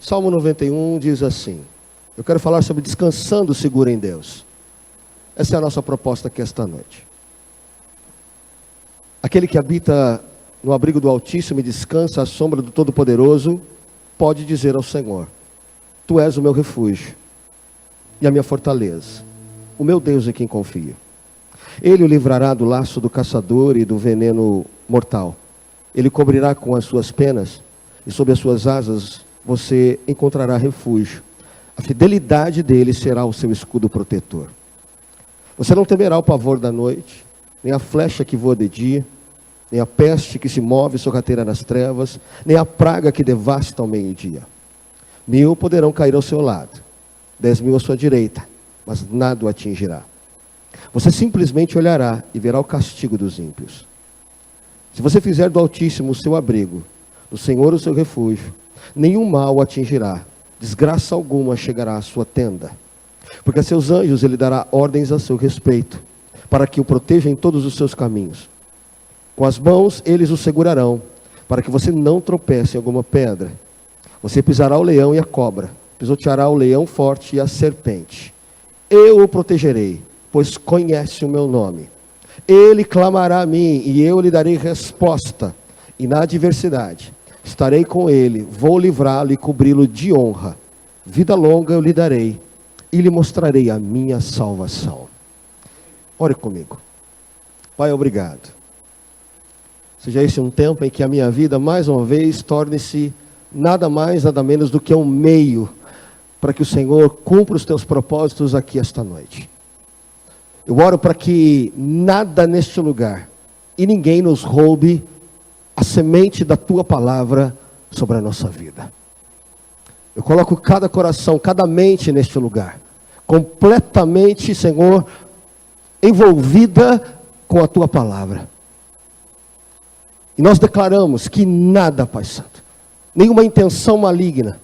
Salmo 91 diz assim, eu quero falar sobre descansando seguro em Deus. Essa é a nossa proposta aqui esta noite. Aquele que habita no abrigo do Altíssimo e descansa à sombra do Todo-Poderoso, pode dizer ao Senhor, Tu és o meu refúgio e a minha fortaleza, o meu Deus em quem confio. Ele o livrará do laço do caçador e do veneno mortal. Ele cobrirá com as suas penas e sob as suas asas você encontrará refúgio. A fidelidade dele será o seu escudo protetor. Você não temerá o pavor da noite, nem a flecha que voa de dia, nem a peste que se move sorrateira nas trevas, nem a praga que devasta ao meio-dia. 1000 poderão cair ao seu lado, 10.000 à sua direita, mas nada o atingirá. Você simplesmente olhará e verá o castigo dos ímpios. Se você fizer do Altíssimo o seu abrigo, do Senhor o seu refúgio, nenhum mal o atingirá, desgraça alguma chegará à sua tenda. Porque a seus anjos ele dará ordens a seu respeito, para que o protejam em todos os seus caminhos. Com as mãos eles o segurarão, para que você não tropece em alguma pedra. Você pisará o leão e a cobra, pisoteará o leão forte e a serpente. Eu o protegerei, pois conhece o meu nome. Ele clamará a mim e eu lhe darei resposta. E na adversidade estarei com ele, vou livrá-lo e cobri-lo de honra. Vida longa eu lhe darei e lhe mostrarei a minha salvação. Ore comigo. Pai, obrigado. Seja esse um tempo em que a minha vida, mais uma vez, torne-se nada mais, nada menos do que um meio para que o Senhor cumpra os teus propósitos aqui esta noite. Eu oro para que nada neste lugar e ninguém nos roube a semente da tua palavra sobre a nossa vida. Eu coloco cada coração, cada mente neste lugar, completamente, Senhor, envolvida com a tua palavra. E nós declaramos que nada, Pai Santo, nenhuma intenção maligna,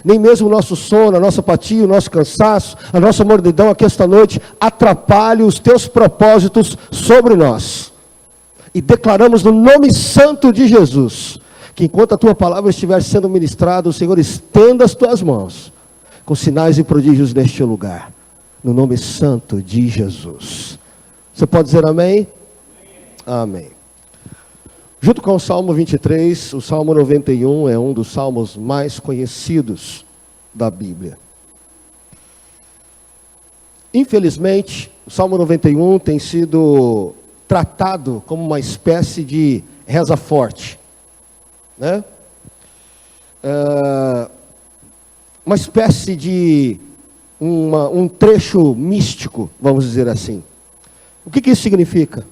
nem mesmo o nosso sono, a nossa apatia, o nosso cansaço, a nossa mordidão aqui esta noite, atrapalhe os teus propósitos sobre nós. E declaramos no nome santo de Jesus, que enquanto a tua palavra estiver sendo ministrada, o Senhor estenda as tuas mãos, com sinais e prodígios neste lugar, no nome santo de Jesus. Você pode dizer amém? Amém. Junto com o Salmo 23, o Salmo 91 é um dos salmos mais conhecidos da Bíblia. Infelizmente, o Salmo 91 tem sido tratado como uma espécie de reza forte, né? Uma espécie de um trecho místico, vamos dizer assim. O que isso significa?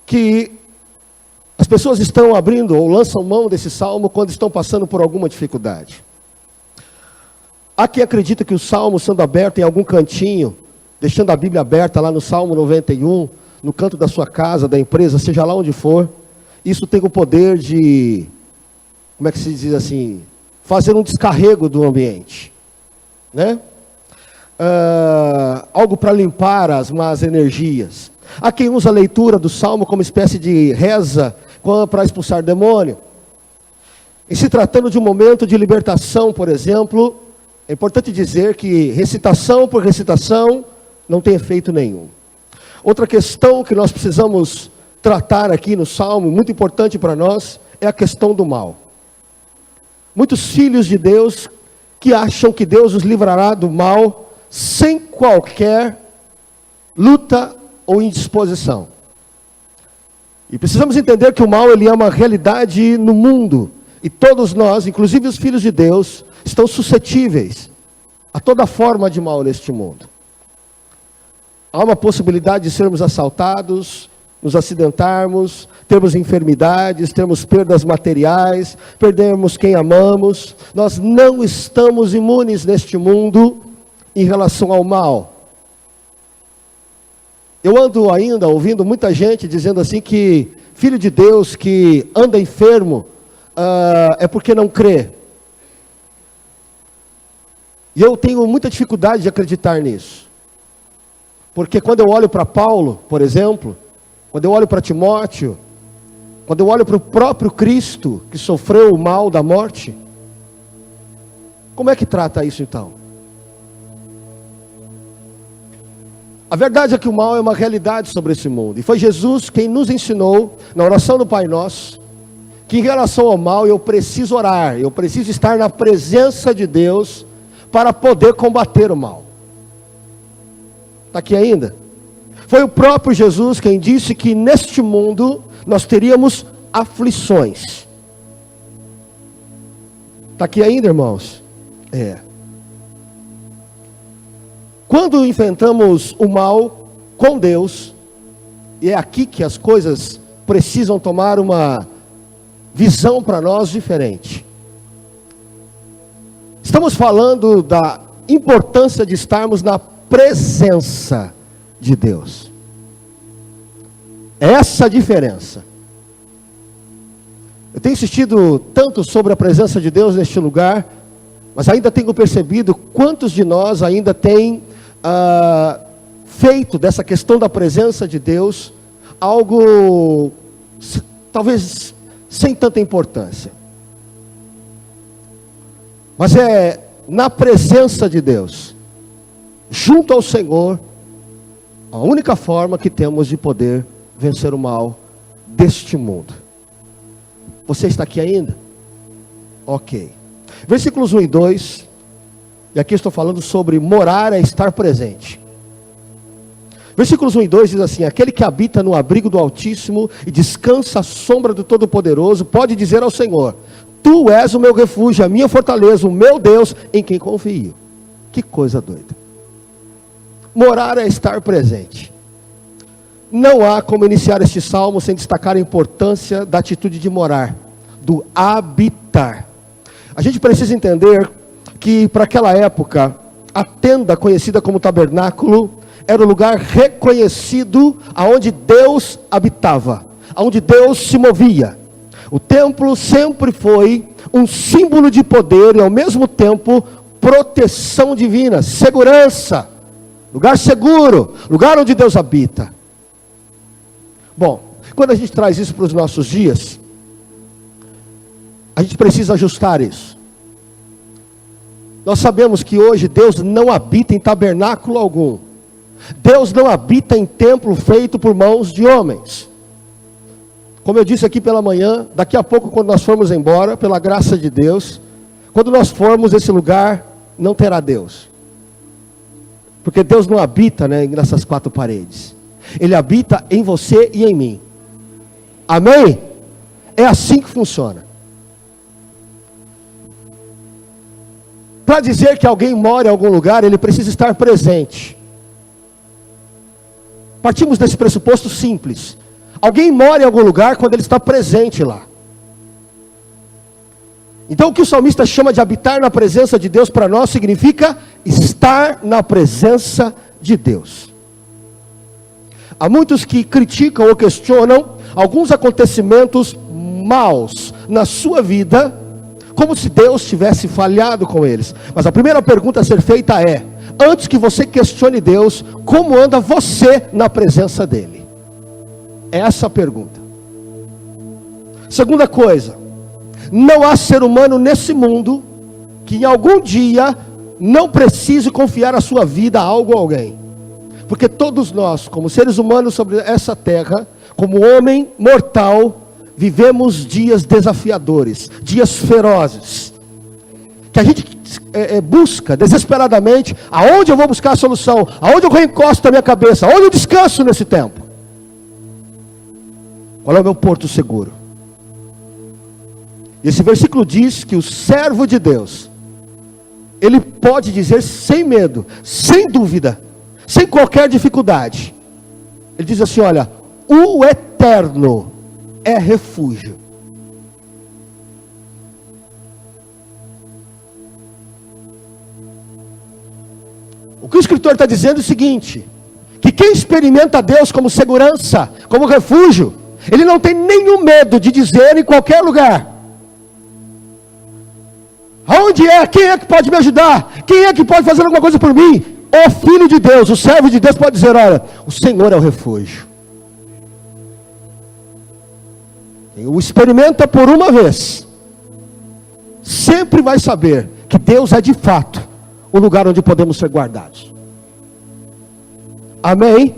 Que as pessoas estão abrindo ou lançam mão desse salmo quando estão passando por alguma dificuldade. Há quem acredita que o salmo sendo aberto em algum cantinho, deixando a Bíblia aberta lá no Salmo 91, no canto da sua casa, da empresa, seja lá onde for, isso tem o poder de, como é que se diz assim, fazer um descarrego do ambiente, né? Algo para limpar as más energias. Há quem usa a leitura do Salmo como espécie de reza para expulsar demônio. Em se tratando de um momento de libertação, por exemplo, é importante dizer que recitação por recitação não tem efeito nenhum. Outra questão que nós precisamos tratar aqui no Salmo, muito importante para nós, é a questão do mal. Muitos filhos de Deus que acham que Deus os livrará do mal sem qualquer luta ou indisposição. E precisamos entender que o mal ele é uma realidade no mundo. E todos nós, inclusive os filhos de Deus, estão suscetíveis a toda forma de mal neste mundo. Há uma possibilidade de sermos assaltados, nos acidentarmos, termos enfermidades, termos perdas materiais, perdermos quem amamos. Nós não estamos imunes neste mundo em relação ao mal. Eu ando ainda ouvindo muita gente dizendo assim que filho de Deus que anda enfermo é porque não crê. E eu tenho muita dificuldade de acreditar nisso. Porque quando eu olho para Paulo, por exemplo, quando eu olho para Timóteo, quando eu olho para o próprio Cristo, que sofreu o mal da morte, Como é que trata isso então? A verdade é que o mal é uma realidade sobre esse mundo. E foi Jesus quem nos ensinou, na oração do Pai Nosso, que em relação ao mal eu preciso orar, eu preciso estar na presença de Deus para poder combater o mal. Está aqui ainda? Foi o próprio Jesus quem disse que neste mundo nós teríamos aflições. Está aqui ainda, irmãos? Quando enfrentamos o mal com Deus, e é aqui que as coisas precisam tomar uma visão para nós diferente. Estamos falando da importância de estarmos na presença de Deus. Essa a diferença. Eu tenho insistido tanto sobre a presença de Deus neste lugar, mas ainda tenho percebido quantos de nós ainda têm feito dessa questão da presença de Deus algo talvez sem tanta importância. Mas é na presença de Deus, junto ao Senhor, a única forma que temos de poder vencer o mal deste mundo. Você está aqui ainda? Ok. Versículos 1 e 2. E aqui estou falando sobre morar é estar presente. Versículos 1 e 2 diz assim: aquele que habita no abrigo do Altíssimo e descansa à sombra do Todo-Poderoso, pode dizer ao Senhor: Tu és o meu refúgio, a minha fortaleza, o meu Deus, em quem confio. Que coisa doida. Morar é estar presente. Não há como iniciar este salmo sem destacar a importância da atitude de morar, do habitar. A gente precisa entender que para aquela época, a tenda conhecida como tabernáculo, era o lugar reconhecido aonde Deus habitava, aonde Deus se movia. O templo sempre foi um símbolo de poder e ao mesmo tempo proteção divina, segurança, lugar seguro, lugar onde Deus habita. Bom, quando a gente traz isso para os nossos dias, a gente precisa ajustar isso. Nós sabemos que hoje Deus não habita em tabernáculo algum. Deus não habita em templo feito por mãos de homens. Como eu disse aqui pela manhã, daqui a pouco quando nós formos embora, pela graça de Deus, quando nós formos, esse lugar não terá Deus. Porque Deus não habita, nessas quatro paredes. Ele habita em você e em mim. Amém? É assim que funciona. Para dizer que alguém mora em algum lugar, ele precisa estar presente. Partimos desse pressuposto simples. Alguém mora em algum lugar quando ele está presente lá. Então o que o salmista chama de habitar na presença de Deus para nós significa estar na presença de Deus. Há muitos que criticam ou questionam alguns acontecimentos maus na sua vida, como se Deus tivesse falhado com eles. Mas a primeira pergunta a ser feita é: antes que você questione Deus, como anda você na presença dEle? É essa a pergunta. Segunda coisa, não há ser humano nesse mundo que em algum dia não precise confiar a sua vida a algo ou alguém. Porque todos nós, como seres humanos sobre essa terra, como homem mortal, vivemos dias desafiadores, dias ferozes, que a gente busca desesperadamente, aonde eu vou buscar a solução, aonde eu reencosto a minha cabeça, aonde eu descanso nesse tempo. Qual é o meu porto seguro? Esse versículo diz que o servo de Deus, ele pode dizer sem medo, sem dúvida, sem qualquer dificuldade, ele diz assim: olha, o eterno é refúgio. O que o escritor está dizendo é o seguinte: que quem experimenta Deus como segurança, como refúgio, ele não tem nenhum medo de dizer em qualquer lugar: aonde é? Quem é que pode me ajudar? Quem é que pode fazer alguma coisa por mim? O filho de Deus, o servo de Deus pode dizer: olha, o Senhor é o refúgio. Quem o experimenta por uma vez, sempre vai saber que Deus é de fato o lugar onde podemos ser guardados. Amém?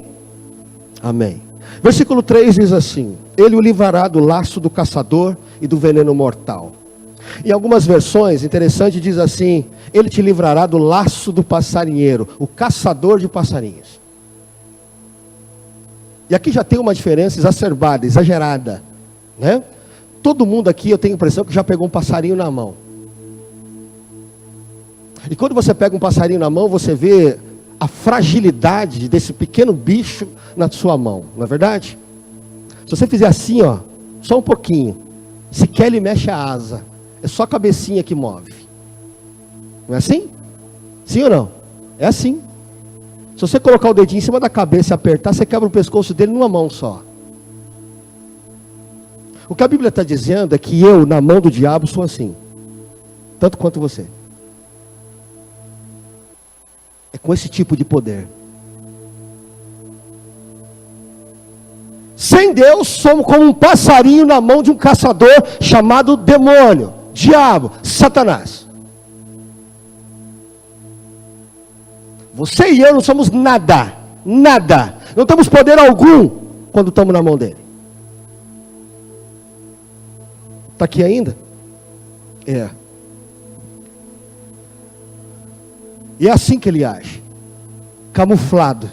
Amém. Versículo 3 diz assim: Ele o livrará do laço do caçador e do veneno mortal. Em algumas versões, interessante, diz assim: Ele te livrará do laço do passarinheiro, o caçador de passarinhos. E aqui já tem uma diferença exacerbada, exagerada, né? Todo mundo aqui, eu tenho a impressão que já pegou um passarinho na mão. E quando você pega um passarinho na mão, você vê a fragilidade desse pequeno bicho na sua mão, não é verdade? Se você fizer assim, ó, só um pouquinho, sequer ele mexe a asa, é só a cabecinha que move. Não é assim? Sim ou não? É assim. Se você colocar o dedinho em cima da cabeça e apertar, você quebra o pescoço dele numa mão só. O que a Bíblia está dizendo é que eu, na mão do diabo, sou assim. Tanto quanto você. É com esse tipo de poder. Sem Deus, somos como um passarinho na mão de um caçador chamado demônio, diabo, Satanás. Você e eu não somos nada, nada. Não temos poder algum quando estamos na mão dele. Está aqui ainda? É. E é assim que ele age. Camuflado.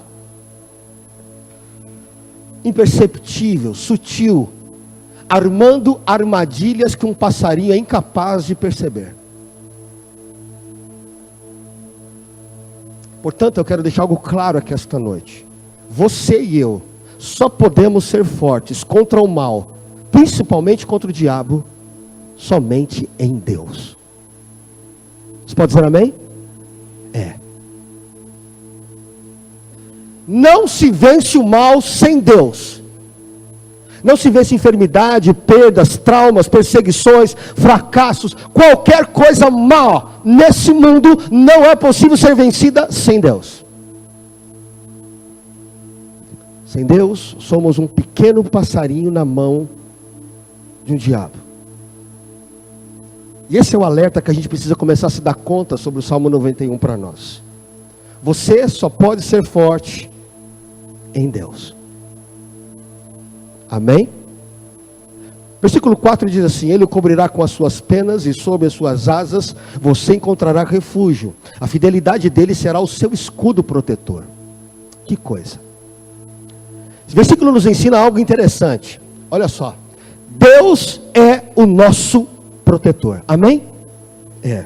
Imperceptível, sutil. Armando armadilhas que um passarinho é incapaz de perceber. Portanto, eu quero deixar algo claro aqui esta noite. Você e eu só podemos ser fortes contra o mal, principalmente contra o diabo, somente em Deus. Você pode dizer amém? É. Não se vence o mal sem Deus. Não se vence enfermidade, perdas, traumas, perseguições, fracassos, qualquer coisa má nesse mundo não é possível ser vencida sem Deus. Sem Deus, somos um pequeno passarinho na mão de um diabo. E esse é o alerta que a gente precisa começar a se dar conta sobre o Salmo 91 para nós. Você só pode ser forte em Deus. Amém? Versículo 4 diz assim: Ele o cobrirá com as suas penas e sob as suas asas você encontrará refúgio. A fidelidade dele será o seu escudo protetor. Que coisa. Esse versículo nos ensina algo interessante. Olha só. Deus é o nosso protetor. Amém? É.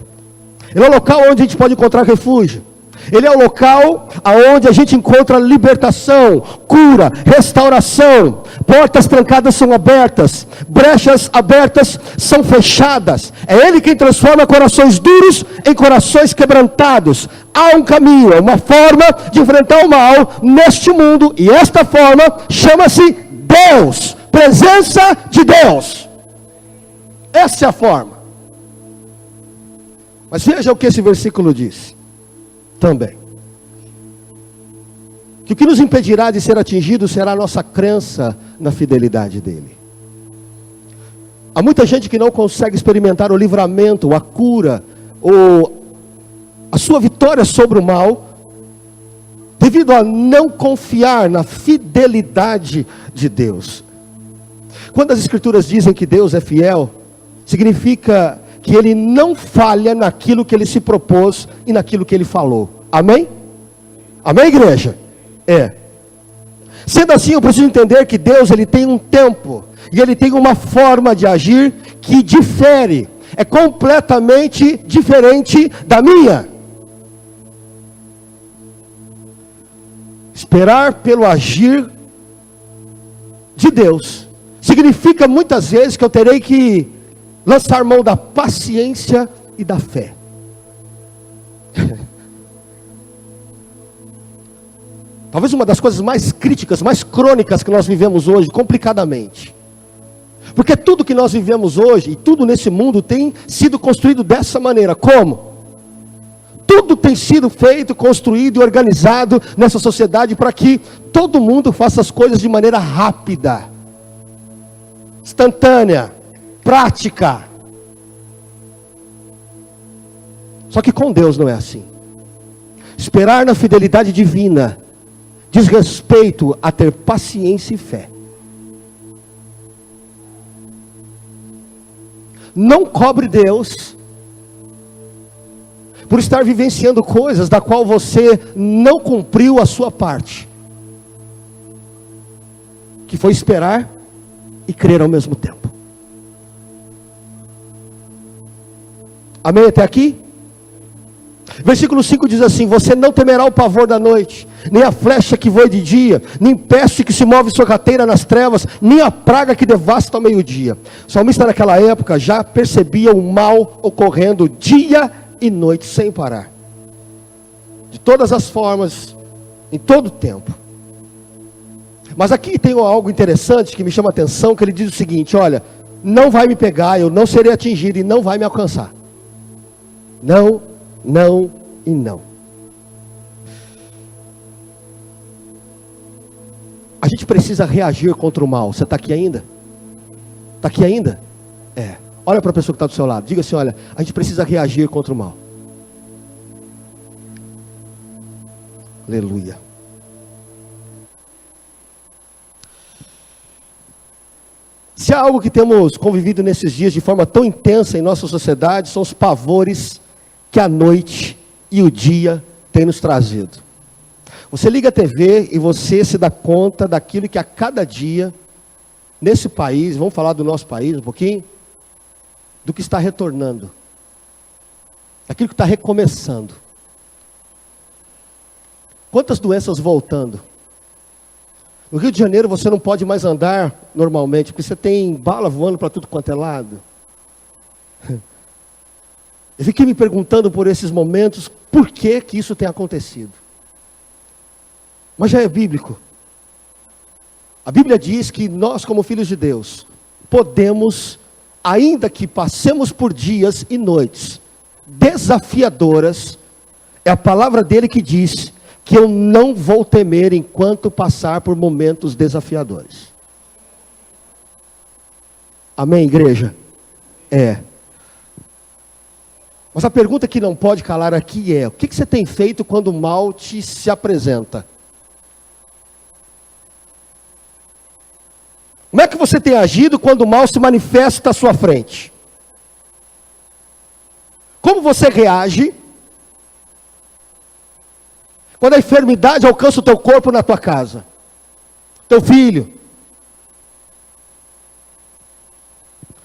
Ele é o local onde a gente pode encontrar refúgio. Ele é o local onde a gente encontra libertação, cura, restauração. Portas trancadas são abertas, brechas abertas são fechadas. É Ele quem transforma corações duros em corações quebrantados. Há um caminho, uma forma de enfrentar o mal neste mundo, e esta forma chama-se Deus, presença de Deus. Essa é a forma. Mas veja o que esse versículo diz também. Que o que nos impedirá de ser atingido será a nossa crença na fidelidade dele. Há muita gente que não consegue experimentar o livramento, a cura, ou a sua vitória sobre o mal, devido a não confiar na fidelidade de Deus. Quando as escrituras dizem que Deus é fiel, significa que Ele não falha naquilo que Ele se propôs e naquilo que Ele falou. Amém? Amém, igreja? É. Sendo assim, eu preciso entender que Deus, Ele tem um tempo, e Ele tem uma forma de agir que difere, é completamente diferente da minha. Esperar pelo agir de Deus significa muitas vezes que eu terei que lançar mão da paciência e da fé. Talvez uma das coisas mais críticas, mais crônicas que nós vivemos hoje, complicadamente. Porque tudo que nós vivemos hoje, e tudo nesse mundo tem sido construído dessa maneira. Como? Tudo tem sido feito, construído e organizado nessa sociedade para que todo mundo faça as coisas de maneira rápida, instantânea, prática. Só que com Deus não é assim. Esperar na fidelidade divina diz respeito a ter paciência e fé. Não cobre Deus por estar vivenciando coisas da qual você não cumpriu a sua parte, que foi esperar e crer ao mesmo tempo. Amém até aqui? Versículo 5 diz assim: você não temerá o pavor da noite, nem a flecha que voa de dia, nem peste que se move sorrateira nas trevas, nem a praga que devasta ao meio-dia. O salmista naquela época já percebia o mal ocorrendo dia e noite sem parar, de todas as formas, em todo o tempo. Mas aqui tem algo interessante que me chama a atenção, que ele diz o seguinte: olha, não vai me pegar, eu não serei atingido e não vai me alcançar. Não, não e não. A gente precisa reagir contra o mal. Você está aqui ainda? Está aqui ainda? É. Olha para a pessoa que está do seu lado. Diga assim: olha, a gente precisa reagir contra o mal. Aleluia. Se há algo que temos convivido nesses dias de forma tão intensa em nossa sociedade, são os pavores que a noite e o dia têm nos trazido. Você liga a TV e você se dá conta daquilo que a cada dia, nesse país, vamos falar do nosso país um pouquinho, do que está retornando, daquilo que está recomeçando. Quantas doenças voltando? No Rio de Janeiro você não pode mais andar normalmente, porque você tem bala voando para tudo quanto é lado. Eu fiquei me perguntando por esses momentos, por que que isso tem acontecido? Mas já é bíblico. A Bíblia diz que nós, como filhos de Deus, podemos, ainda que passemos por dias e noites desafiadoras, é a palavra dele que diz que eu não vou temer enquanto passar por momentos desafiadores. Amém, igreja? É. Mas a pergunta que não pode calar aqui é: o que você tem feito quando o mal te se apresenta? Como é que você tem agido quando o mal se manifesta à sua frente? Como você reage quando a enfermidade alcança o teu corpo na tua casa, teu filho?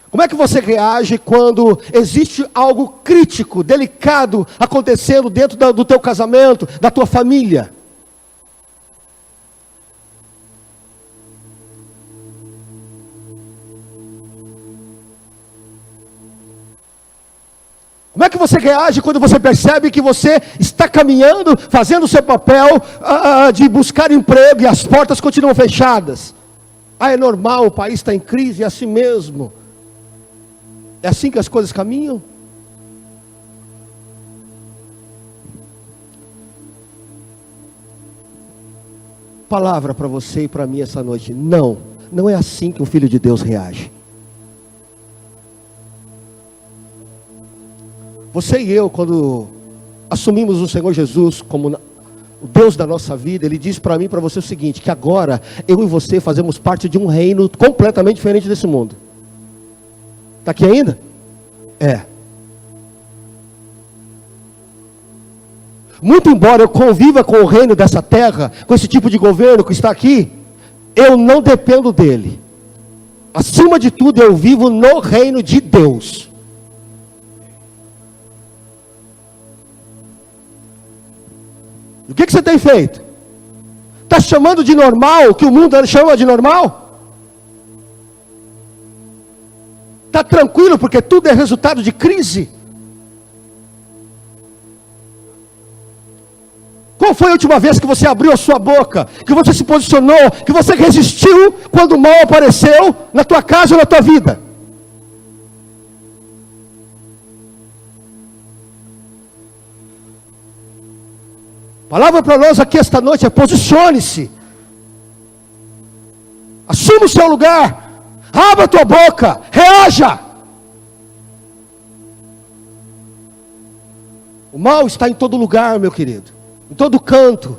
Como é que você reage quando existe algo crítico, delicado acontecendo dentro do teu casamento, da tua família? Como é que você reage quando você percebe que você está caminhando, fazendo o seu papel de buscar emprego e as portas continuam fechadas? É normal, o país está em crise, é assim mesmo. É assim que as coisas caminham? Palavra para você e para mim essa noite: não, não é assim que um filho de Deus reage. Você e eu, quando assumimos o Senhor Jesus como o Deus da nossa vida, Ele diz para mim e para você o seguinte: que agora eu e você fazemos parte de um reino completamente diferente desse mundo. Está aqui ainda? É. Muito embora eu conviva com o reino dessa terra, com esse tipo de governo que está aqui, eu não dependo dele. Acima de tudo, eu vivo no reino de Deus. O que você tem feito? Está chamando de normal o que o mundo chama de normal? Está tranquilo porque tudo é resultado de crise? Qual foi a última vez que você abriu a sua boca, que você se posicionou, que você resistiu quando o mal apareceu na tua casa ou na tua vida? A palavra para nós aqui esta noite é: posicione-se, assuma o seu lugar, abra a tua boca, reaja. O mal está em todo lugar, meu querido, em todo canto.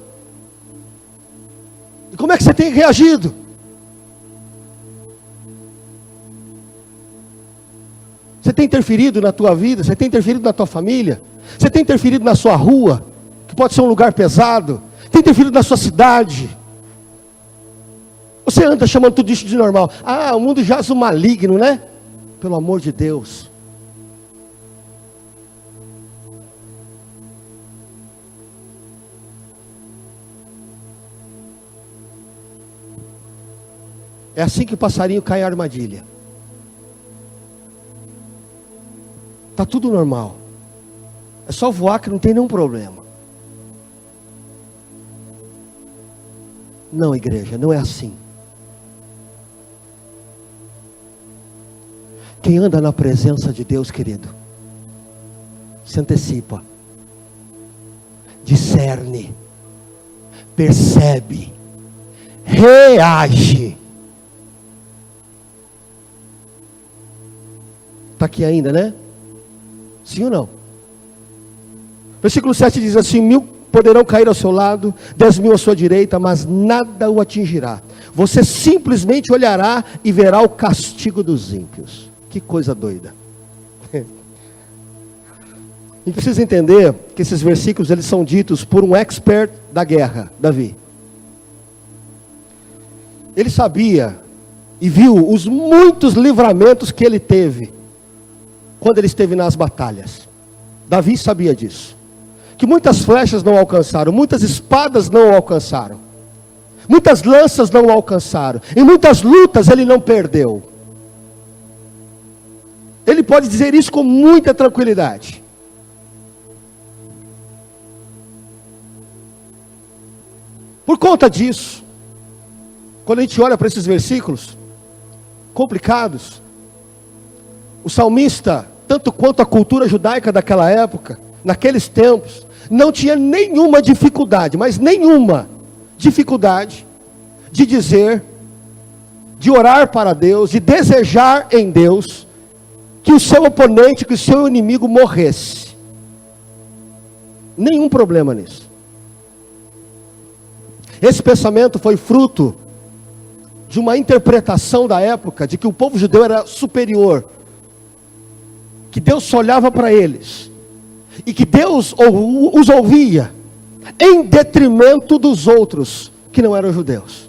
E como é que você tem reagido? Você tem interferido na tua vida? Você tem interferido na tua família? Você tem interferido na sua rua, que pode ser um lugar pesado? Tem interferido na sua cidade? Você anda chamando tudo isso de normal. Ah, o mundo jaz o maligno, né? Pelo amor de Deus. É assim que o passarinho cai em armadilha. Está tudo normal. É só voar que não tem nenhum problema. Não, igreja, não é assim. Quem anda na presença de Deus, querido, se antecipa, discerne, percebe, reage. Está aqui ainda, né? Sim ou não? Versículo 7 diz assim: 1000 poderão cair ao seu lado, 10.000 à sua direita, mas nada o atingirá. Você simplesmente olhará e verá o castigo dos ímpios. Que coisa doida. A gente precisa entender que esses versículos eles são ditos por um expert da guerra, Davi. Ele sabia e viu os muitos livramentos que ele teve quando ele esteve nas batalhas. Davi sabia disso. Que muitas flechas não alcançaram, muitas espadas não alcançaram, muitas lanças não alcançaram, em muitas lutas ele não perdeu. Ele pode dizer isso com muita tranquilidade. Por conta disso, quando a gente olha para esses versículos complicados, o salmista, tanto quanto a cultura judaica daquela época, naqueles tempos, não tinha nenhuma dificuldade, mas nenhuma dificuldade de dizer, de orar para Deus, de desejar em Deus que o seu oponente, que o seu inimigo morresse. Nenhum problema nisso. Esse pensamento foi fruto de uma interpretação da época, de que o povo judeu era superior, que Deus só olhava para eles, e que Deus os ouvia, em detrimento dos outros, que não eram judeus.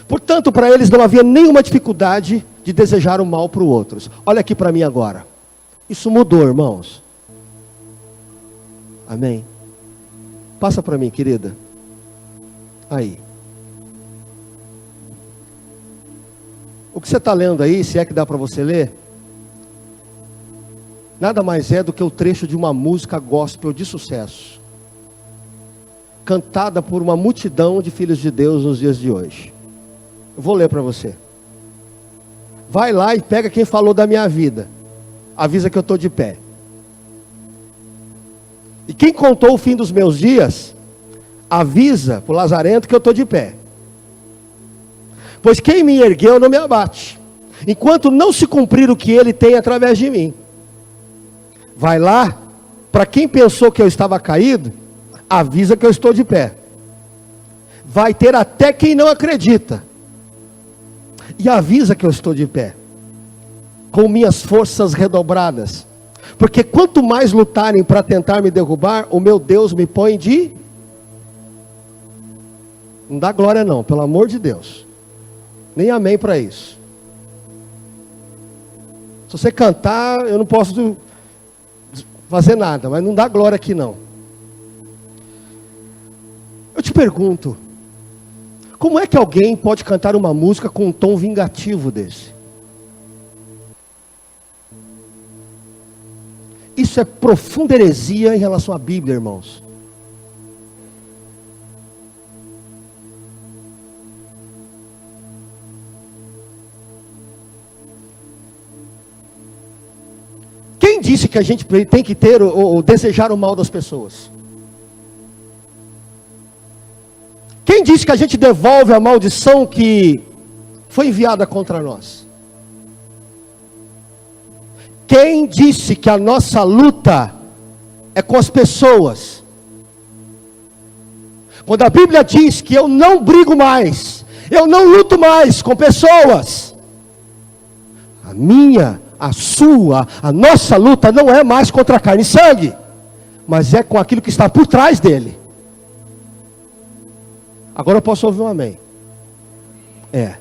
Portanto, para eles não havia nenhuma dificuldade de desejar o mal para os outros. Olha aqui para mim agora. Isso mudou, irmãos. Amém? Passa para mim, querida. Aí. O que você está lendo aí, se é que dá para você ler, nada mais é do que o trecho de uma música gospel de sucesso, cantada por uma multidão de filhos de Deus nos dias de hoje. Eu vou ler para você. Vai lá e pega quem falou da minha vida. Avisa que eu estou de pé. E quem contou o fim dos meus dias, avisa para o lazarento que eu estou de pé. Pois quem me ergueu não me abate, enquanto não se cumprir o que ele tem através de mim. Vai lá, para quem pensou que eu estava caído, avisa que eu estou de pé. Vai ter até quem não acredita. E avisa que eu estou de pé, com minhas forças redobradas. Porque quanto mais lutarem para tentar me derrubar, o meu Deus me põe de... Não dá glória não, pelo amor de Deus. Nem amém para isso. Se você cantar, eu não posso fazer nada, mas não dá glória aqui não. Eu te pergunto, como é que alguém pode cantar uma música com um tom vingativo desse? Isso é profunda heresia em relação à Bíblia, irmãos. Quem disse que a gente tem que ter ou desejar o mal das pessoas? Quem disse que a gente devolve a maldição que foi enviada contra nós? Quem disse que a nossa luta é com as pessoas. Quando a Bíblia diz que eu não brigo mais, eu não luto mais com pessoas, a minha, a sua, a nossa luta não é mais contra carne e sangue, mas é com aquilo que está por trás dele. Agora eu posso ouvir um amém? É.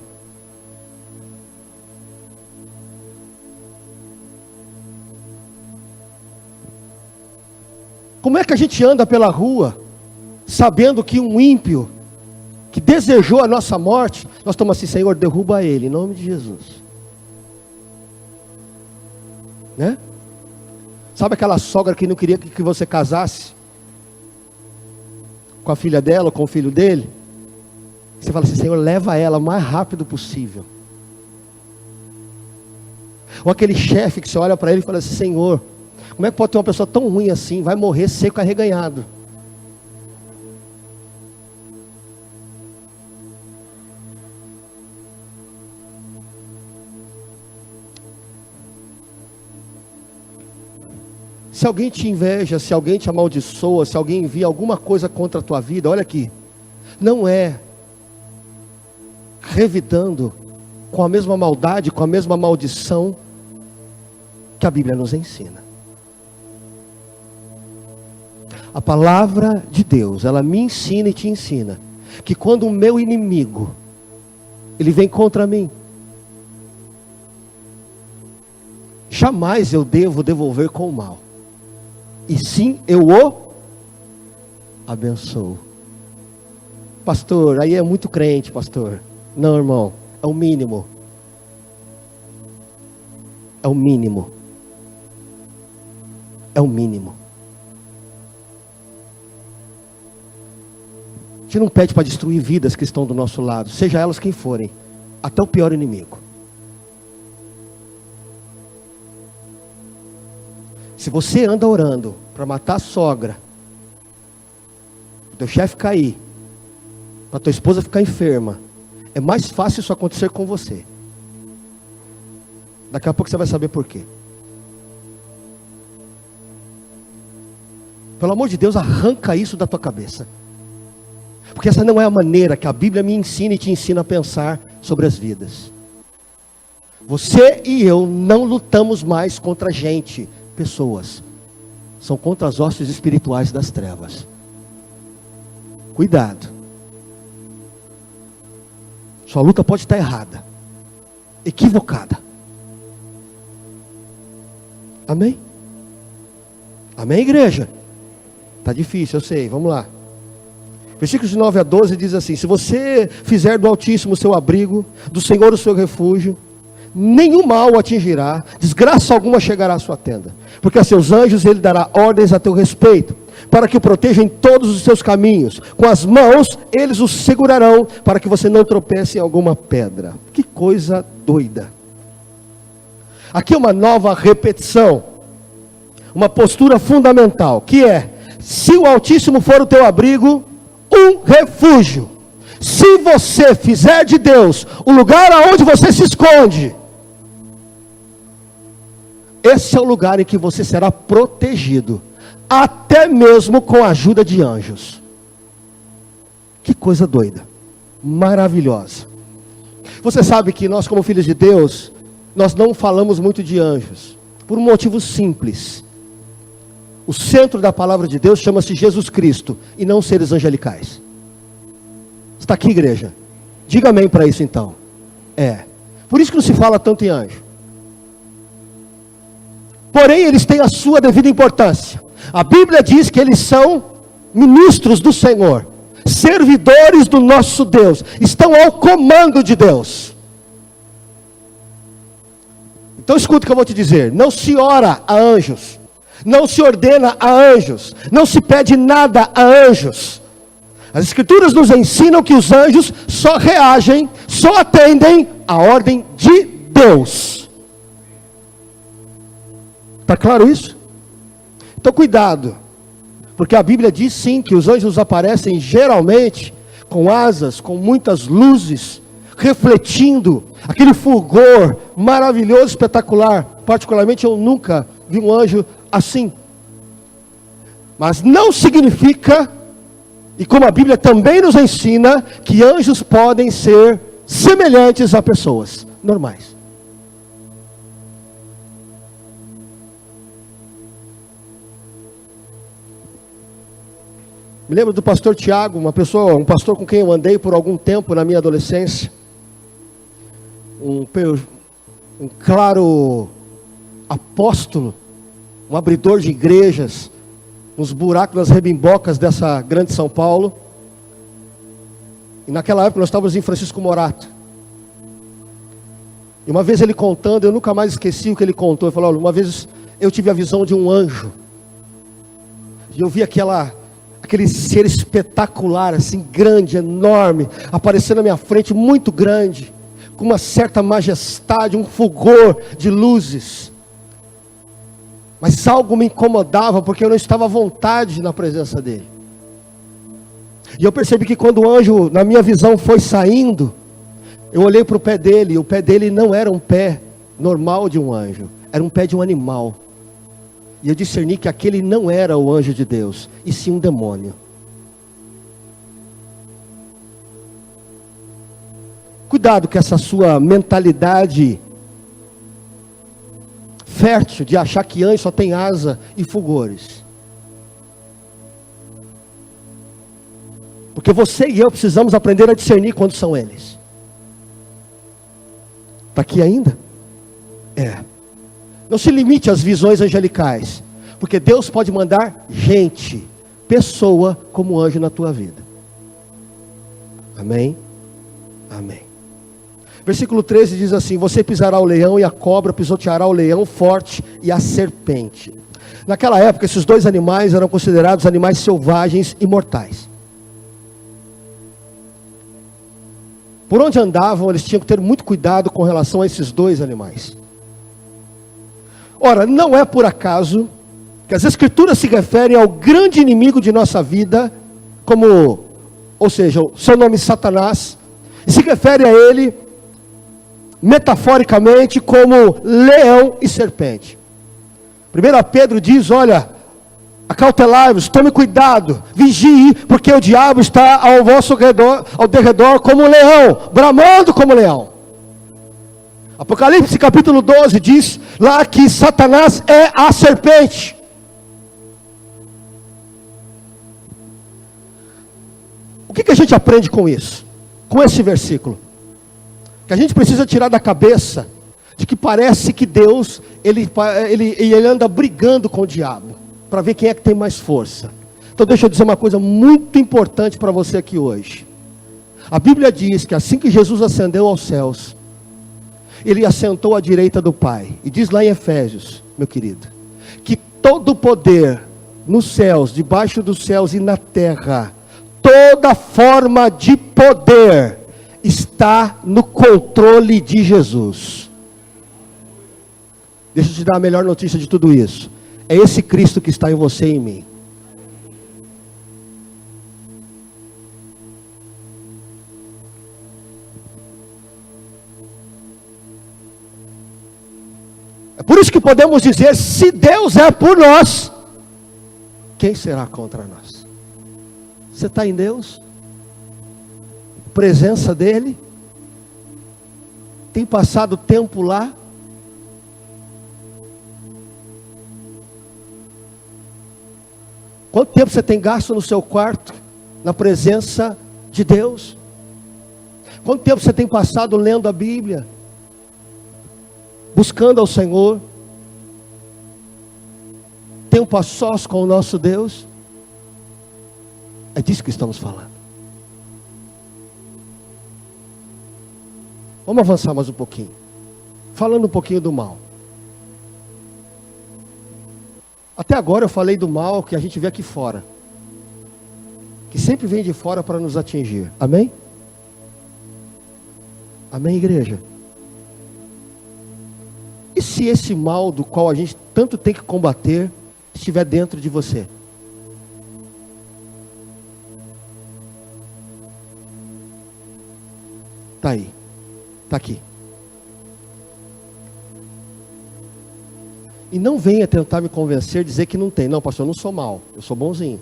Como é que a gente anda pela rua, sabendo que um ímpio, que desejou a nossa morte, nós estamos assim, Senhor, derruba ele, em nome de Jesus. Né? Sabe aquela sogra que não queria que você casasse com a filha dela, ou com o filho dele? Você fala assim, Senhor, leva ela o mais rápido possível. Ou aquele chefe que você olha para ele e fala assim, Senhor, como é que pode ter uma pessoa tão ruim assim, vai morrer seco e arreganhado? Se alguém te inveja, se alguém te amaldiçoa, se alguém envia alguma coisa contra a tua vida, olha aqui, não é revidando com a mesma maldade, com a mesma maldição que a Bíblia nos ensina. A palavra de Deus, ela me ensina e te ensina que quando o meu inimigo, ele vem contra mim, jamais eu devo devolver com o mal, e sim eu o abençoo. Pastor, aí é muito crente, pastor. Não, irmão, é o mínimo. É o mínimo. É o mínimo. A gente não pede para destruir vidas que estão do nosso lado, seja elas quem forem, até o pior inimigo. Se você anda orando para matar a sogra, teu chefe cair, para tua esposa ficar enferma, é mais fácil isso acontecer com você. Daqui a pouco você vai saber por quê. Pelo amor de Deus, arranca isso da tua cabeça. Porque essa não é a maneira que a Bíblia me ensina e te ensina a pensar sobre as vidas. Você e eu não lutamos mais contra gente, pessoas. São contra as hostes espirituais das trevas. Cuidado. Sua luta pode estar errada, equivocada. Amém? Amém, igreja? Está difícil, eu sei, vamos lá. Versículos de 9 a 12 diz assim: se você fizer do Altíssimo o seu abrigo, do Senhor o seu refúgio, nenhum mal o atingirá, desgraça alguma chegará à sua tenda, porque a seus anjos ele dará ordens a teu respeito, para que o protejam em todos os seus caminhos, com as mãos eles o segurarão, para que você não tropece em alguma pedra. Que coisa doida. Aqui é uma nova repetição, uma postura fundamental, que é, se o Altíssimo for o teu abrigo, um refúgio. Se você fizer de Deus o lugar aonde você se esconde, esse é o lugar em que você será protegido, até mesmo com a ajuda de anjos. Que coisa doida, maravilhosa. Você sabe que nós, como filhos de Deus, nós não falamos muito de anjos, por um motivo simples. O centro da palavra de Deus chama-se Jesus Cristo, e não seres angelicais. Está aqui, igreja? Diga amém para isso então. É. Por isso que não se fala tanto em anjo. Porém, eles têm a sua devida importância. A Bíblia diz que eles são ministros do Senhor, servidores do nosso Deus, estão ao comando de Deus. Então escuta o que eu vou te dizer. Não se ora a anjos, não se ordena a anjos, não se pede nada a anjos. As Escrituras nos ensinam que os anjos só reagem, só atendem a ordem de Deus. Está claro isso? Então cuidado, porque a Bíblia diz sim que os anjos aparecem geralmente com asas, com muitas luzes, refletindo aquele fulgor maravilhoso, espetacular. Particularmente eu nunca vi um anjo assim. Mas não significa, e como a Bíblia também nos ensina, que anjos podem ser semelhantes a pessoas normais. Me lembro do pastor Tiago, um pastor com quem eu andei por algum tempo na minha adolescência. Um claro apóstolo, um abridor de igrejas, nos buracos, nas rebimbocas dessa grande São Paulo. E naquela época nós estávamos em Francisco Morato. E uma vez ele contando, eu nunca mais esqueci o que ele contou. Ele falou: olha, uma vez eu tive a visão de um anjo. E eu vi aquele ser espetacular, assim, grande, enorme, aparecendo na minha frente, muito grande, com uma certa majestade, um fulgor de luzes. Mas algo me incomodava, porque eu não estava à vontade na presença dele. E eu percebi que quando o anjo, na minha visão, foi saindo, eu olhei para o pé dele, e o pé dele não era um pé normal de um anjo, era um pé de um animal. E eu discerni que aquele não era o anjo de Deus, e sim um demônio. Cuidado com essa sua mentalidade fértil de achar que anjo só tem asa e fulgores. Porque você e eu precisamos aprender a discernir quando são eles. Está aqui ainda? Não se limite às visões angelicais, porque Deus pode mandar gente, pessoa, como anjo na tua vida. Amém? Amém. Versículo 13 diz assim: você pisará o leão e a cobra, pisoteará o leão forte e a serpente. Naquela época, esses dois animais eram considerados animais selvagens e mortais. Por onde andavam, eles tinham que ter muito cuidado com relação a esses dois animais. Ora, não é por acaso que as Escrituras se referem ao grande inimigo de nossa vida, ou seja, o seu nome Satanás, e se refere a ele, metaforicamente, como leão e serpente. 1 Pedro diz: olha, acautelai-vos, tome cuidado, vigie, porque o diabo está ao vosso redor, ao derredor como um leão, bramando como um leão. Apocalipse capítulo 12 diz lá que Satanás é a serpente. O que a gente aprende com isso? Com esse versículo? Que a gente precisa tirar da cabeça de que parece que Deus, ele anda brigando com o diabo, para ver quem é que tem mais força. Então deixa eu dizer uma coisa muito importante para você aqui hoje. A Bíblia diz que assim que Jesus ascendeu aos céus, ele assentou à direita do Pai. E diz lá em Efésios, meu querido, que todo o poder nos céus, debaixo dos céus e na terra, toda forma de poder está no controle de Jesus. Deixa eu te dar a melhor notícia de tudo isso. É esse Cristo que está em você e em mim. É por isso que podemos dizer: se Deus é por nós, quem será contra nós? Você está em Deus? Presença dEle? Tem passado tempo lá? Quanto tempo você tem gasto no seu quarto, na presença de Deus? Quanto tempo você tem passado lendo a Bíblia, buscando ao Senhor? Tempo a sós com o nosso Deus? É disso que estamos falando. Vamos avançar mais um pouquinho, falando um pouquinho do mal. Até agora eu falei do mal que a gente vê aqui fora, que sempre vem de fora para nos atingir. Amém? Amém, igreja? E se esse mal do qual a gente tanto tem que combater estiver dentro de você? Está aí, está aqui. E não venha tentar me convencer, dizer que não tem. Não, pastor, eu não sou mau, eu sou bonzinho.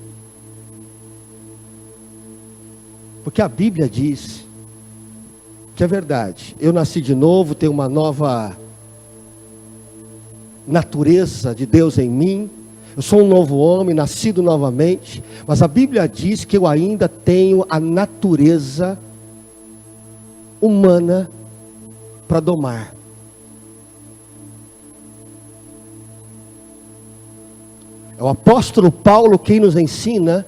Porque a Bíblia diz que é verdade. Eu nasci de novo, tenho uma nova natureza de Deus em mim. Eu sou um novo homem, nascido novamente. Mas a Bíblia diz que eu ainda tenho a natureza humana para domar. É o apóstolo Paulo quem nos ensina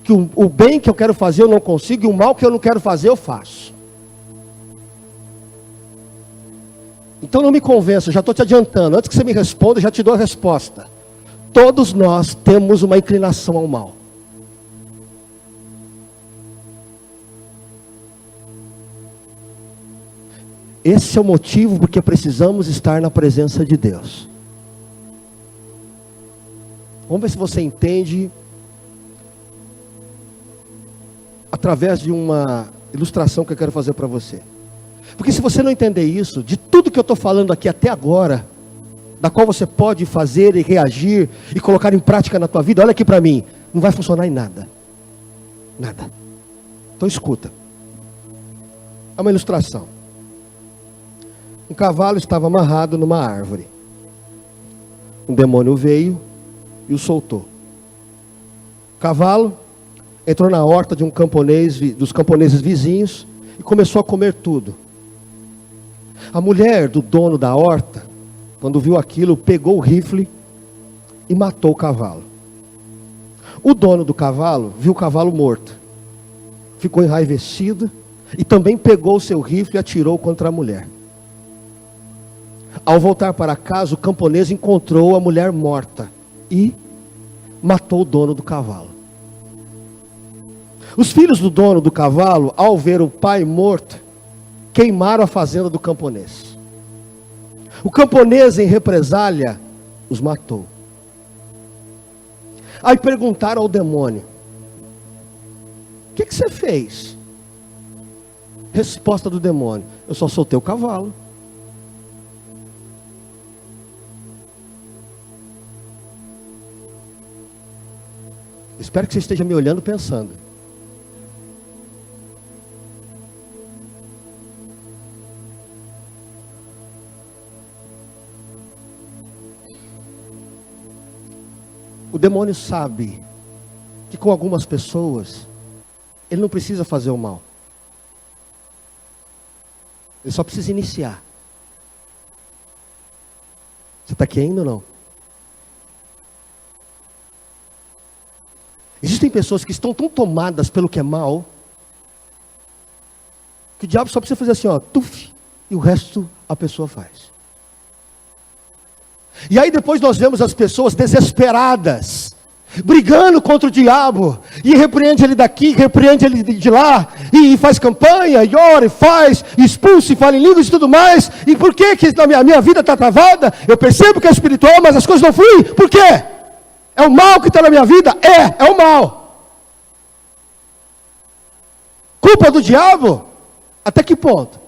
que o bem que eu quero fazer eu não consigo, e o mal que eu não quero fazer eu faço. Então não me convença, já estou te adiantando. Antes que você me responda, eu já te dou a resposta. Todos nós temos uma inclinação ao mal. Esse é o motivo porque precisamos estar na presença de Deus. Vamos ver se você entende através de uma ilustração que eu quero fazer para você. Porque se você não entender isso, de tudo que eu estou falando aqui até agora, da qual você pode fazer e reagir e colocar em prática na tua vida, olha aqui para mim, não vai funcionar em nada. Nada. Então escuta. É uma ilustração. Um cavalo estava amarrado numa árvore. Um demônio veio e o soltou. O cavalo entrou na horta de um camponês, dos camponeses vizinhos, e começou a comer tudo. A mulher do dono da horta, quando viu aquilo, pegou o rifle e matou o cavalo. O dono do cavalo viu o cavalo morto, ficou enraivecido e também pegou o seu rifle e atirou contra a mulher. Ao voltar para casa, o camponês encontrou a mulher morta e matou o dono do cavalo. Os filhos do dono do cavalo, ao ver o pai morto, queimaram a fazenda do camponês. O camponês, em represália, os matou. Aí perguntaram ao demônio: o que você fez? Resposta do demônio: eu só soltei o cavalo. Espero que você esteja me olhando pensando. O demônio sabe que com algumas pessoas ele não precisa fazer o mal. Ele só precisa iniciar. Você está aqui ainda ou não? Existem pessoas que estão tão tomadas pelo que é mal, que o diabo só precisa fazer assim, ó, tuf, e o resto a pessoa faz. E aí depois nós vemos as pessoas desesperadas, brigando contra o diabo, e repreende ele daqui, repreende ele de lá, e faz campanha, e ora, e faz, e expulsa, e fala em línguas e tudo mais. E por que a minha vida está travada? Eu percebo que é espiritual, mas as coisas não fluem. Por quê? É o mal que está na minha vida? É o mal. Culpa do diabo? Até que ponto?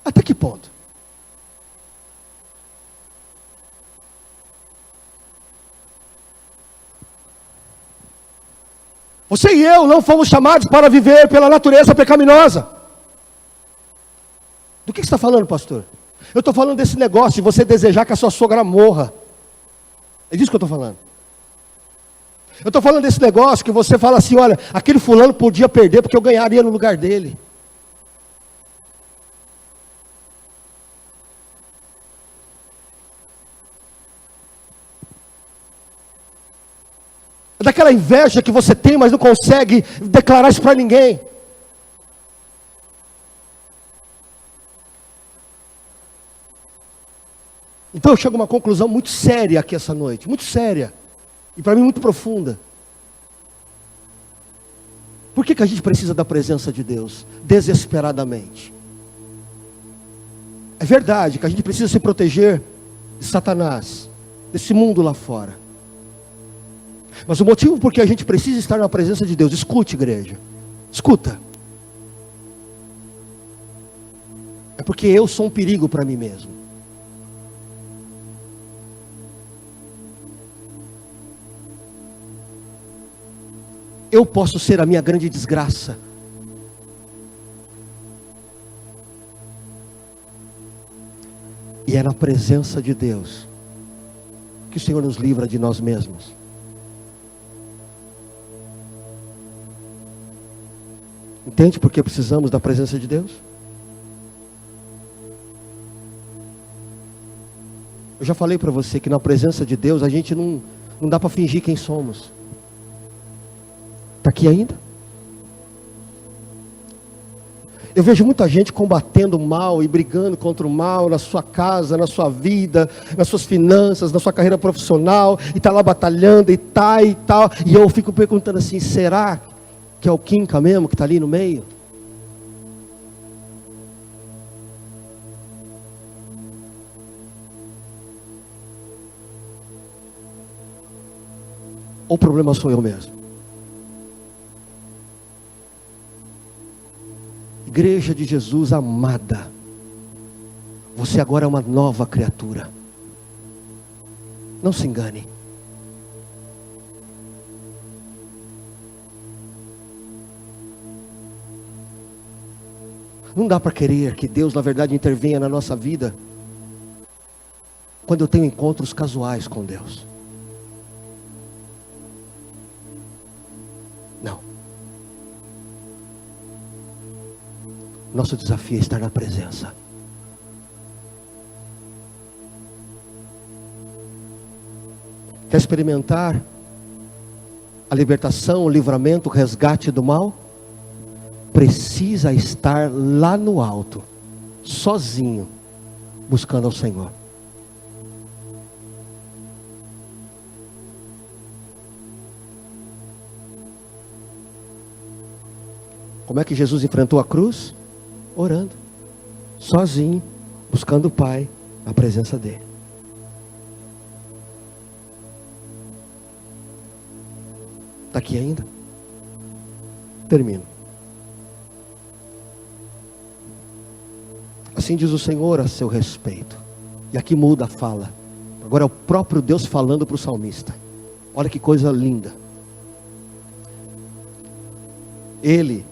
Até que ponto? Você e eu não fomos chamados para viver pela natureza pecaminosa. Do que você está falando, pastor? Eu estou falando desse negócio de você desejar que a sua sogra morra. É disso que eu estou falando. Eu estou falando desse negócio que você fala assim, olha, aquele fulano podia perder porque eu ganharia no lugar dele. É daquela inveja que você tem, mas não consegue declarar isso para ninguém. Então eu chego a uma conclusão muito séria aqui essa noite, muito séria, e para mim muito profunda. Por que a gente precisa da presença de Deus, desesperadamente? É verdade que a gente precisa se proteger de Satanás, desse mundo lá fora. Mas o motivo por que a gente precisa estar na presença de Deus, escute, igreja, escuta. É porque eu sou um perigo para mim mesmo. Eu posso ser a minha grande desgraça. E é na presença de Deus que o Senhor nos livra de nós mesmos. Entende por que precisamos da presença de Deus? Eu já falei para você que na presença de Deus a gente não dá para fingir quem somos. Está aqui ainda? Eu vejo muita gente combatendo o mal e brigando contra o mal na sua casa, na sua vida, nas suas finanças, na sua carreira profissional, e está lá batalhando e tal. E eu fico perguntando assim, será que é o Quinca mesmo que está ali no meio? Ou o problema sou eu mesmo? Igreja de Jesus amada, você agora é uma nova criatura. Não se engane. Não dá para querer que Deus na verdade intervenha na nossa vida quando eu tenho encontros casuais com Deus. Não. Nosso desafio é estar na presença. Quer experimentar a libertação, o livramento, o resgate do mal? Precisa estar lá no alto, sozinho, buscando ao Senhor. Como é que Jesus enfrentou a cruz? Orando, sozinho, buscando o Pai, a presença dele. Está aqui ainda? Termino. Assim diz o Senhor a seu respeito. E aqui muda a fala. Agora é o próprio Deus falando para o salmista. Olha que coisa linda. Ele,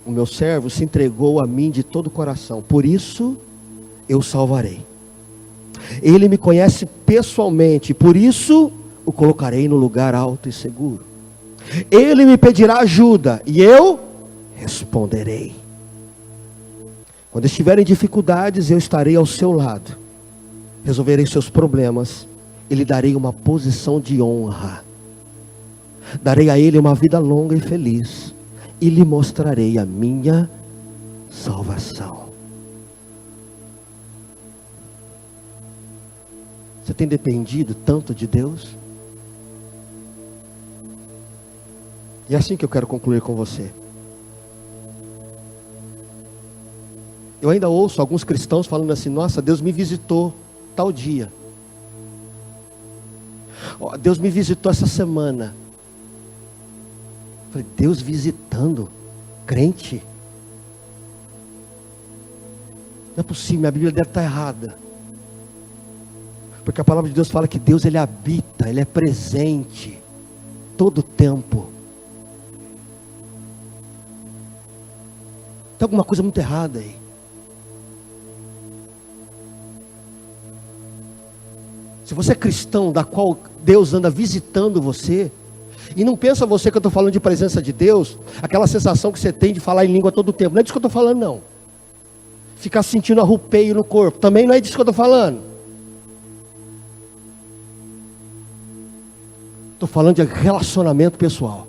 o meu servo, se entregou a mim de todo o coração. Por isso eu o salvarei. Ele me conhece pessoalmente. Por isso o colocarei no lugar alto e seguro. Ele me pedirá ajuda e eu responderei. Quando estiver em dificuldades, eu estarei ao seu lado. Resolverei seus problemas e lhe darei uma posição de honra. Darei a ele uma vida longa e feliz. E lhe mostrarei a minha salvação. Você tem dependido tanto de Deus? E é assim que eu quero concluir com você. Eu ainda ouço alguns cristãos falando assim, nossa, Deus me visitou tal dia. Deus me visitou essa semana. Eu falei, Deus visitando crente? Não é possível, minha Bíblia deve estar errada. Porque a palavra de Deus fala que Deus ele habita, ele é presente todo o tempo. Tem alguma coisa muito errada aí. Se você é cristão, da qual Deus anda visitando você, e não pensa você que eu estou falando de presença de Deus, aquela sensação que você tem de falar em língua todo o tempo, não é disso que eu estou falando não. Ficar sentindo arrupeio no corpo, também não é disso que eu estou falando. Estou falando de relacionamento pessoal.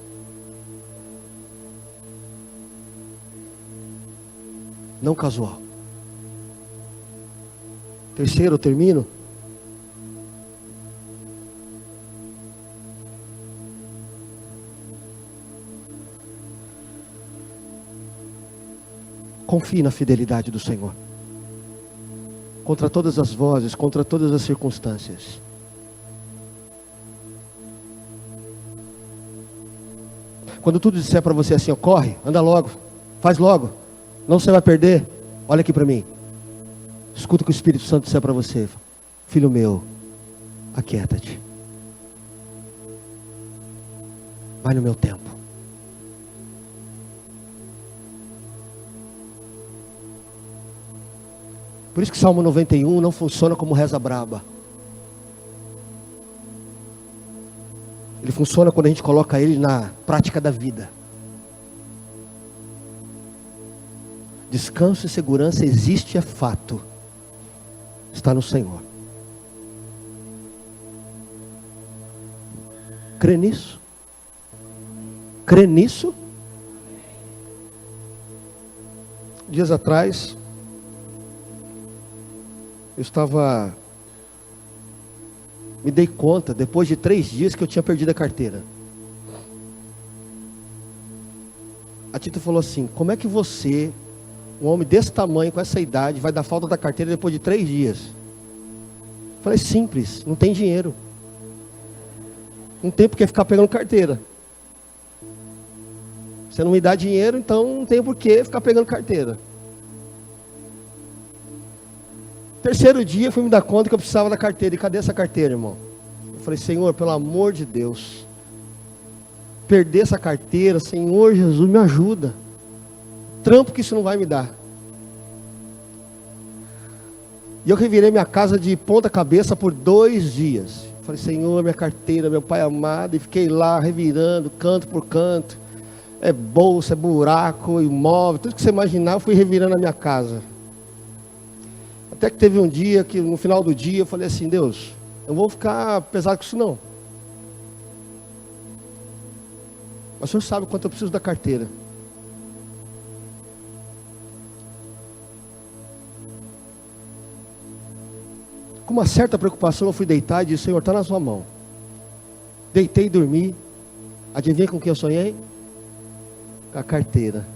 Não casual. Terceiro, eu termino. Confie na fidelidade do Senhor. Contra todas as vozes, contra todas as circunstâncias. Quando tudo disser para você assim, ó, corre, anda logo, faz logo. Não você vai perder? Olha aqui para mim. Escuta o que o Espírito Santo disser para você. Filho meu, aquieta-te. Vai no meu tempo. Por isso que Salmo 91 não funciona como reza braba. Ele funciona quando a gente coloca ele na prática da vida. Descanso e segurança existe, é fato. Está no Senhor. Crê nisso? Crê nisso? Dias atrás, me dei conta, depois de 3 dias, que eu tinha perdido a carteira. A Tita falou assim: como é que você, um homem desse tamanho, com essa idade, vai dar falta da carteira depois de 3 dias? Eu falei: simples, não tem dinheiro. Não tem porque ficar pegando carteira. Você não me dá dinheiro, então não tem porquê ficar pegando carteira. Terceiro dia, fui me dar conta que eu precisava da carteira. E cadê essa carteira, irmão? Eu falei: Senhor, pelo amor de Deus, perder essa carteira, Senhor Jesus, me ajuda. Trampo que isso não vai me dar. E eu revirei minha casa de ponta cabeça por 2 dias. Eu falei: Senhor, minha carteira, meu Pai amado. E fiquei lá revirando, canto por canto. É bolsa, é buraco, imóvel, tudo que você imaginar, eu fui revirando a minha casa. Até que teve um dia que no final do dia eu falei assim: Deus, eu não vou ficar pesado com isso não. Mas o Senhor sabe quanto eu preciso da carteira. Com uma certa preocupação eu fui deitar e disse: Senhor, está na sua mão. Deitei e dormi. Adivinha com quem eu sonhei? Com a carteira.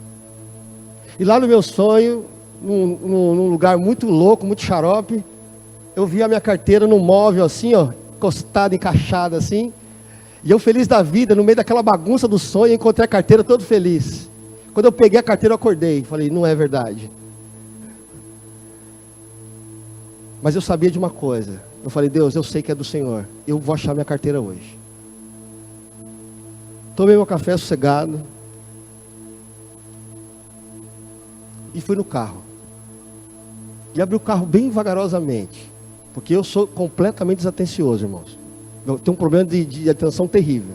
E lá no meu sonho, num lugar muito louco, muito xarope, eu vi a minha carteira num móvel assim, ó, encostada, encaixada assim. E eu feliz da vida, no meio daquela bagunça do sonho, encontrei a carteira todo feliz. Quando eu peguei a carteira eu acordei, falei: não é verdade. Mas eu sabia de uma coisa. Eu falei: Deus, eu sei que é do Senhor. Eu vou achar minha carteira hoje. Tomei meu café sossegado. E fui no carro. E abri o carro bem vagarosamente. Porque eu sou completamente desatencioso, irmãos. Eu tenho um problema de atenção terrível.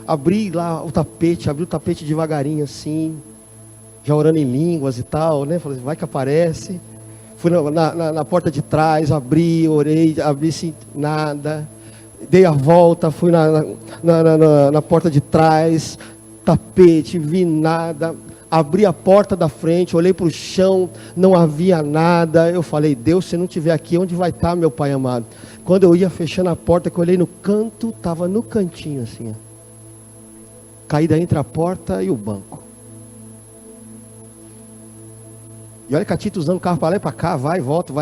Abri lá o tapete, abri o tapete devagarinho assim. Já orando em línguas e tal, né? Falei: vai que aparece. Fui na porta de trás, abri, orei, abri assim, nada. Dei a volta, fui na porta de trás, tapete, vi nada. Abri a porta da frente, olhei para o chão, não havia nada. Eu falei: Deus, se não estiver aqui, onde vai estar, meu Pai amado? Quando eu ia fechando a porta, que eu olhei no canto, estava no cantinho assim, ó. Caída entre a porta e o banco. E olha que a Tita usando o carro para lá e para cá, vai e volta.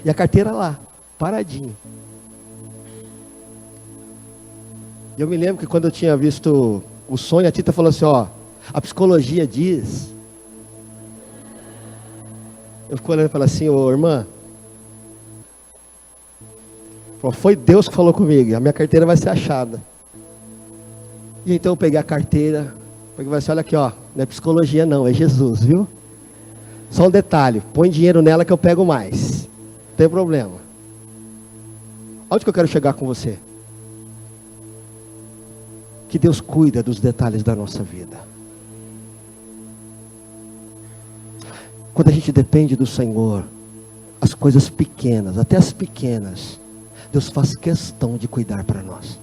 E a carteira lá, paradinha. E eu me lembro que quando eu tinha visto o sonho, a Tita falou assim: ó, a psicologia diz. Eu fico olhando e falo assim: ô irmã, foi Deus que falou comigo, a minha carteira vai ser achada. E então eu peguei a carteira, peguei assim: olha aqui, ó, não é psicologia não, é Jesus, viu? Só um detalhe, põe dinheiro nela que eu pego mais. Não tem problema. Onde que eu quero chegar com você? Que Deus cuida dos detalhes da nossa vida. Quando a gente depende do Senhor, as coisas pequenas, até as pequenas, Deus faz questão de cuidar para nós.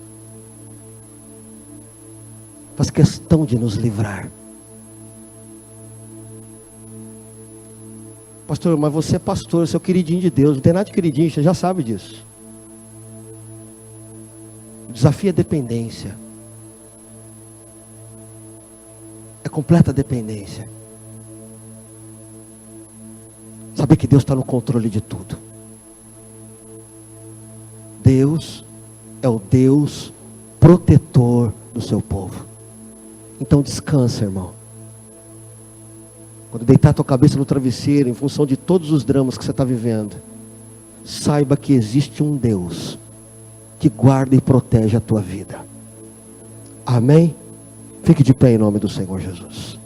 Faz questão de nos livrar. Pastor, mas você é pastor, seu queridinho de Deus. Não tem nada de queridinho, você já sabe disso. O desafio é dependência. É completa dependência. Saber que Deus está no controle de tudo. Deus é o Deus protetor do seu povo. Então descansa, irmão. quando deitar a tua cabeça no travesseiro, em função de todos os dramas que você está vivendo, saiba que existe um Deus que guarda e protege a tua vida. Amém? Fique de pé em nome do Senhor Jesus.